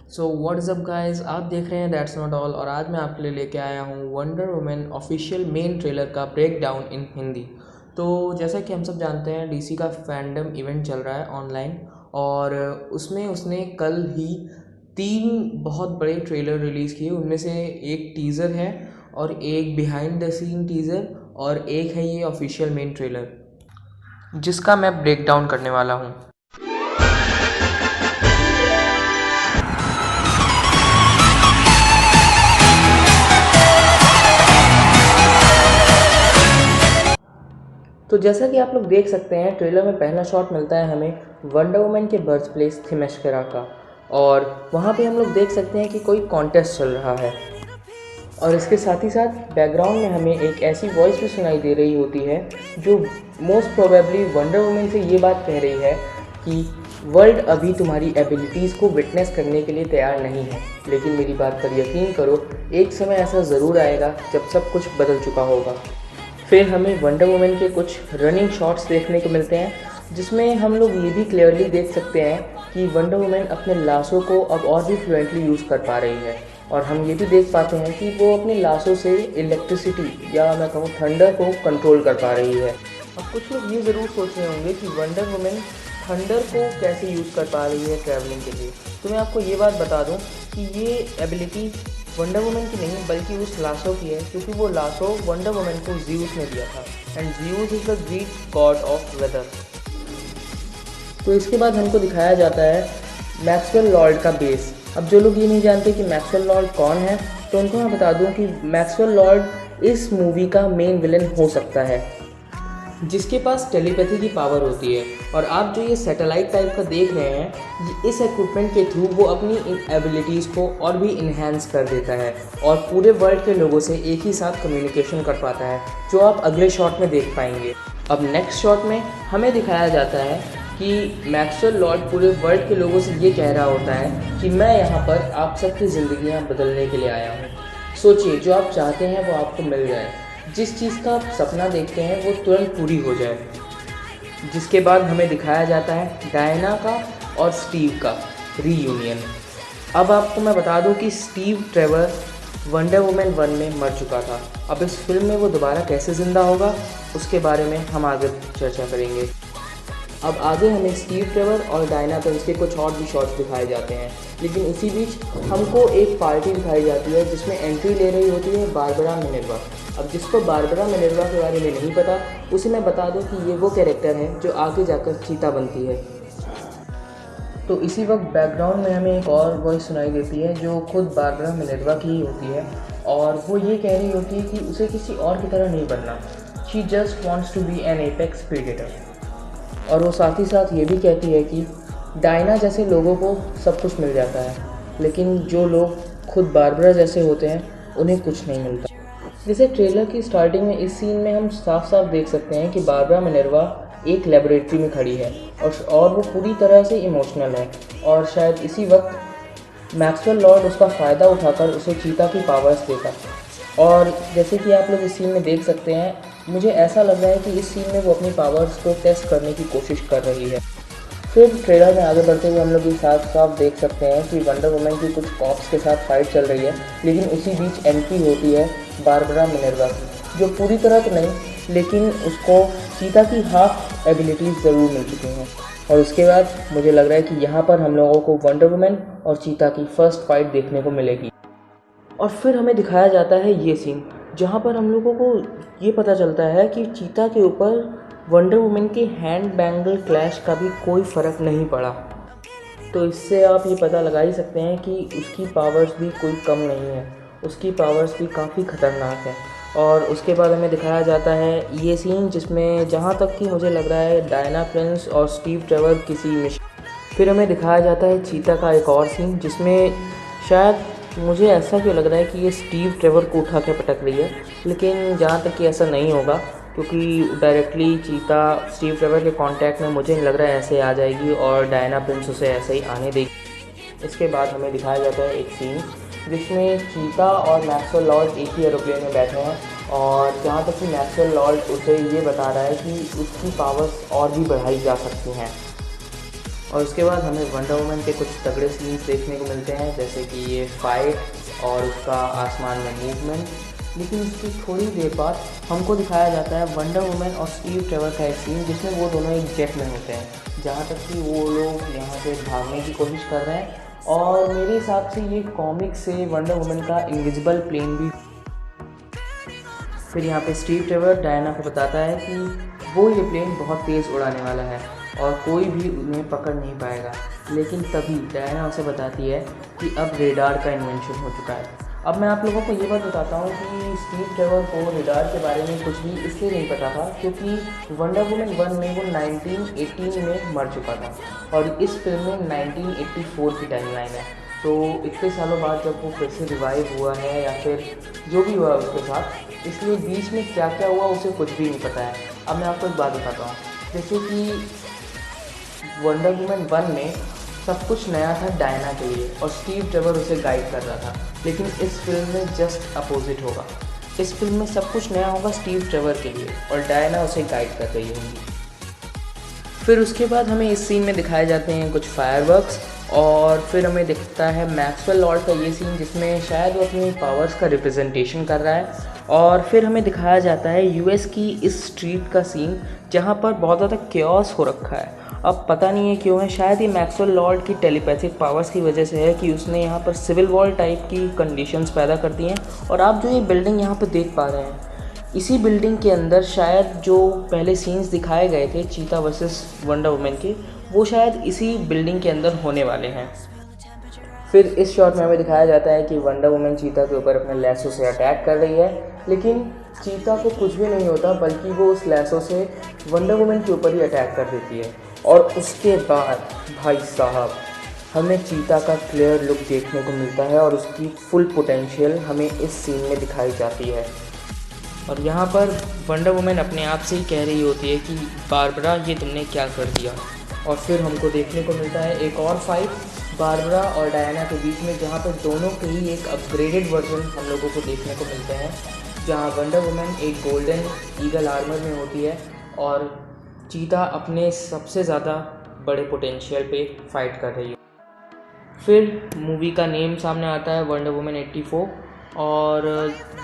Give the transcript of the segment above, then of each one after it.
So what is up guys, आप देख रहे हैं दैट्स नॉट ऑल और आज मैं आपके लिए लेके आया हूँ wonder woman official main trailer का ब्रेक डाउन इन हिंदी। तो जैसा कि हम सब जानते हैं, डीसी का फैंडम इवेंट चल रहा है ऑनलाइन और उसमें उसने कल ही 3 बहुत बड़े ट्रेलर रिलीज़ किए। उनमें से एक टीज़र है और एक बिहाइंड द सीन टीज़र और एक है ये ऑफिशियल मेन ट्रेलर, जिसका मैं ब्रेक डाउन करने वाला हूँ। तो जैसा कि आप लोग देख सकते हैं, ट्रेलर में पहला शॉट मिलता है हमें वंडर वुमन के बर्थ प्लेस थिमेशकेरा का और वहाँ पे हम लोग देख सकते हैं कि कोई कॉन्टेस्ट चल रहा है। और इसके साथ ही साथ बैकग्राउंड में हमें एक ऐसी वॉइस भी सुनाई दे रही होती है जो मोस्ट प्रोबेबली वंडर वुमन से ये बात कह रही है कि वर्ल्ड अभी तुम्हारी एबिलिटीज़ को विटनेस करने के लिए तैयार नहीं है, लेकिन मेरी बात पर यकीन करो, एक समय ऐसा ज़रूर आएगा जब सब कुछ बदल चुका होगा। फिर हमें वंडर वुमन के कुछ रनिंग शॉट्स देखने को मिलते हैं, जिसमें हम लोग ये भी क्लियरली देख सकते हैं कि वंडर वुमन अपने लाशों को अब और भी फ्लुएंटली यूज़ कर पा रही है। और हम ये भी देख पाते हैं कि वो अपनी लाशों से इलेक्ट्रिसिटी या मैं कहूँ थंडर को कंट्रोल कर पा रही है। अब कुछ लोग ये ज़रूर सोच रहे होंगे कि वंडर वुमन थंडर को कैसे यूज़ कर पा रही है ट्रैवलिंग के लिए। तो मैं आपको ये बात बता दूं कि ये एबिलिटी वंडर वुमन की नहीं बल्कि उस लाशो की है, क्योंकि वो लाशो वंडर वुमन को ज़्यूस ने दिया था and Zeus is the Greek god of weather. तो इसके बाद हमको दिखाया जाता है मैक्सवेल लॉर्ड का बेस। अब जो लोग ये नहीं जानते कि मैक्सवेल लॉर्ड कौन है, तो उनको मैं बता दूं कि मैक्सवेल लॉर्ड इस मूवी का मेन विलन हो सकता है, जिसके पास टेलीपैथी की पावर होती है। और आप जो ये सैटेलाइट टाइप का देख रहे हैं, इस इक्विपमेंट के थ्रू वो अपनी इन एबिलिटीज़ को और भी इन्हेंस कर देता है और पूरे वर्ल्ड के लोगों से एक ही साथ कम्युनिकेशन कर पाता है, जो आप अगले शॉट में देख पाएंगे। अब नेक्स्ट शॉट में हमें दिखाया जाता है कि मैक्सवेल लॉर्ड पूरे वर्ल्ड के लोगों से ये कह रहा होता है कि मैं यहाँ पर आप सबकी ज़िंदगियाँ बदलने के लिए आया हूँ। सोचिए, जो आप चाहते हैं वो आपको मिल जाए, जिस चीज़ का आप सपना देखते हैं वो तुरंत पूरी हो जाए। जिसके बाद हमें दिखाया जाता है डायना का और स्टीव का रीयूनियन। अब आपको मैं बता दूं कि स्टीव ट्रेवर वंडर वुमन 1 में मर चुका था। अब इस फिल्म में वो दोबारा कैसे ज़िंदा होगा, उसके बारे में हम आगे चर्चा करेंगे। अब आगे हमें स्टीव ट्रेवर और डायना प्रिंस के कुछ और भी शॉट्स दिखाए जाते हैं, लेकिन उसी बीच हमको एक पार्टी दिखाई जाती है जिसमें एंट्री ले रही होती है बारबरा मिनर्वा। अब जिसको बारबरा मिनर्वा के बारे में नहीं पता, उसे मैं बता दूं कि ये वो कैरेक्टर है जो आगे जाकर चीता बनती है। तो इसी वक्त बैकग्राउंड में हमें एक और वॉइस सुनाई देती है जो खुद बारबरा मिनर्वा की ही होती है और वो ये कह रही होती है कि उसे किसी और की तरह नहीं बनना। She just wants to be an apex predator. और वो साथ ही साथ ये भी कहती है कि डायना जैसे लोगों को सब कुछ मिल जाता है, लेकिन जो लोग खुद बारबरा जैसे होते हैं उन्हें कुछ नहीं मिलता। जैसे ट्रेलर की स्टार्टिंग में इस सीन में हम साफ साफ देख सकते हैं कि बारबरा मिनर्वा एक लेबोरेटरी में खड़ी है और वो पूरी तरह से इमोशनल है और शायद इसी वक्त मैक्सवेल लॉर्ड उसका फ़ायदा उठाकर उसे चीता की पावर्स देता। और जैसे कि आप लोग इस सीन में देख सकते हैं, मुझे ऐसा लग रहा है कि इस सीन में वो अपनी पावर्स को टेस्ट करने की कोशिश कर रही है। फिर ट्रेलर में आगे बढ़ते हुए हम लोग ये साफ साफ देख सकते हैं कि वंडर वुमन की कुछ कॉप्स के साथ फाइट चल रही है, लेकिन उसी बीच एंट्री होती है बारबरा मिनर्वा की, जो पूरी तरह तो नहीं लेकिन उसको चीता की हाफ एबिलिटीज़ ज़रूर मिल चुकी हैं। और उसके बाद मुझे लग रहा है कि यहाँ पर हम लोगों को वंडर वुमन और चीता की फर्स्ट फाइट देखने को मिलेगी। और फिर हमें दिखाया जाता है ये सीन जहाँ पर हम लोगों को ये पता चलता है कि चीता के ऊपर वंडर वुमन के हैंड बैंगल क्लैश का भी कोई फ़र्क नहीं पड़ा। तो इससे आप ये पता लगा ही सकते हैं कि उसकी पावर्स भी कोई कम नहीं है, उसकी पावर्स भी काफ़ी ख़तरनाक है। और उसके बाद हमें दिखाया जाता है ये सीन जिसमें जहाँ तक कि मुझे लग रहा है डायना प्रिंस और स्टीव ट्रेवर किसी मिशन। फिर हमें दिखाया जाता है चीता का एक और सीन जिसमें शायद मुझे ऐसा क्यों लग रहा है कि ये स्टीव ट्रेवर को उठा के पटक रही है, लेकिन जहाँ तक कि ऐसा नहीं होगा, क्योंकि डायरेक्टली चीता स्टीव ट्रेवर के कांटेक्ट में मुझे नहीं लग रहा है ऐसे आ जाएगी और डायना प्रिंस उसे ऐसे ही आने देगी। इसके बाद हमें दिखाया जाता है एक सीन जिसमें चीता और मैक्सवेल लॉर्ड एक ही एरोप्लेन में बैठे हैं और जहाँ तक कि मैक्सवेल लॉर्ड उसे ये बता रहा है कि उसकी पावर्स और भी बढ़ाई जा सकती हैं। और उसके बाद हमें वंडर वुमन के कुछ तगड़े सीन्स देखने को मिलते हैं, जैसे कि ये फाइट और उसका आसमान में मूवमेंट। लेकिन उसकी थोड़ी देर बाद हमको दिखाया जाता है वंडर वुमन और स्टीव ट्रेवर का एक सीन, जिसमें वो दोनों एक जेट में होते हैं, जहाँ तक कि वो लोग यहाँ से भागने की कोशिश कर रहे हैं। और मेरे हिसाब से ये कॉमिक से वंडर वुमन का इनविजिबल प्लेन भी। फिर यहाँ पे स्टीव ट्रेवर डायना को बताता है कि वो ये प्लेन बहुत तेज़ उड़ाने वाला है और कोई भी उन्हें पकड़ नहीं पाएगा। लेकिन तभी डायना उसे बताती है कि अब रेडार का इन्वेंशन हो चुका है। अब मैं आप लोगों को ये बात बताता हूँ कि स्टीव ट्रेवर को रेडार के बारे में कुछ भी इसलिए नहीं पता था क्योंकि वंडर वुमन 1 में वो 1918 में मर चुका था और इस फिल्म में 1984 की टाइमलाइन है। तो इतने सालों बाद जब वो फिर से रिवाइव हुआ है या फिर जो भी हुआ उसके साथ, इसलिए बीच में क्या क्या हुआ उसे कुछ भी नहीं पता है। अब मैं आपको एक बात बताता हूँ, जैसे कि वंडर वुमन 1 में सब कुछ नया था डायना के लिए और स्टीव ट्रेवर उसे गाइड कर रहा था, लेकिन इस फिल्म में जस्ट अपोजिट होगा। इस फिल्म में सब कुछ नया होगा स्टीव ट्रेवर के लिए और डायना उसे गाइड कर रही होगी। फिर उसके बाद हमें इस सीन में दिखाए जाते हैं कुछ फायरवर्क्स और फिर हमें दिखता है मैक्सवेल लॉर्ड का ये सीन, जिसमें शायद वो अपनी पावर्स का रिप्रेजेंटेशन कर रहा है। और फिर हमें दिखाया जाता है यूएस की इस स्ट्रीट का सीन, जहाँ पर बहुत ज़्यादा क्योस हो रखा है। अब पता नहीं है क्यों है, शायद ये मैक्सवेल लॉर्ड की टेलीपैथिक पावर्स की वजह से है कि उसने यहाँ पर सिविल वॉर टाइप की कंडीशंस पैदा कर दी हैं। और आप जो ये बिल्डिंग यहाँ पर देख पा रहे हैं, इसी बिल्डिंग के अंदर शायद जो पहले सीन्स दिखाए गए थे चीता वर्सेस वंडर वुमन के, वो शायद इसी बिल्डिंग के अंदर होने वाले हैं। फिर इस शॉट में हमें दिखाया जाता है कि वंडर वुमन चीता के ऊपर अपने लैसो से अटैक कर रही है, लेकिन चीता को कुछ भी नहीं होता, बल्कि वो उस लैसो से वंडर वुमन के ऊपर ही अटैक कर देती है। और उसके बाद भाई साहब हमें चीता का क्लियर लुक देखने को मिलता है और उसकी फुल पोटेंशियल हमें इस सीन में दिखाई जाती है। और यहाँ पर वंडर वुमन अपने आप से ही कह रही होती है कि बारबरा ये तुमने क्या कर दिया। और फिर हमको देखने को मिलता है एक और फाइट बारबरा और डायना के बीच में, जहाँ पर दोनों के ही एक अपग्रेडेड वर्जन हम लोगों को देखने को मिलते हैं, जहाँ वंडर वुमन एक गोल्डन ईगल आर्मर में होती है और चीता अपने सबसे ज़्यादा बड़े पोटेंशियल पे फाइट कर रही है। फिर मूवी का नेम सामने आता है वंडर वुमन 84 और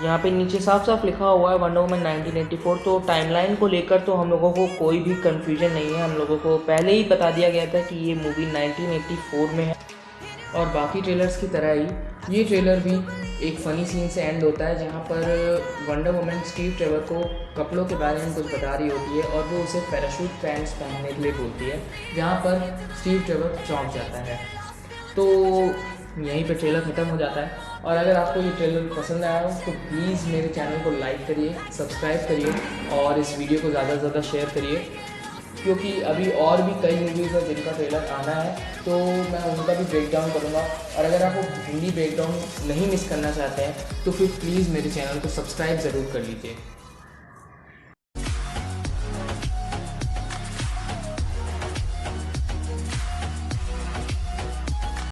यहाँ पे नीचे साफ साफ लिखा हुआ है वंडर वुमन 1984। तो टाइमलाइन को लेकर तो हम लोगों को कोई भी कन्फ्यूजन नहीं है, हम लोगों को पहले ही बता दिया गया था कि ये मूवी 1984 में है। और बाकी ट्रेलर्स की तरह ही ये ट्रेलर भी एक फ़नी सीन से एंड होता है, जहाँ पर वंडर वुमन स्टीव ट्रेवर को कपड़ों के बारे में कुछ बता रही होती है और वो उसे पैराशूट पैंट्स पहनने के लिए बोलती है, जहाँ पर स्टीव ट्रेवर चौंक जाता है। तो यहीं पे ट्रेलर ख़त्म हो जाता है। और अगर आपको ये ट्रेलर पसंद आया हो तो प्लीज़ मेरे चैनल को लाइक करिए, सब्सक्राइब करिए और इस वीडियो को ज़्यादा से ज़्यादा शेयर करिए, क्योंकि अभी और भी कई मूवीज़ हैं जिनका ट्रेलर आना है, तो मैं उनका भी ब्रेकडाउन करूँगा। और अगर आप वो हिंदी ब्रेकडाउन नहीं मिस करना चाहते हैं तो फिर प्लीज़ मेरे चैनल को सब्सक्राइब ज़रूर कर लीजिए।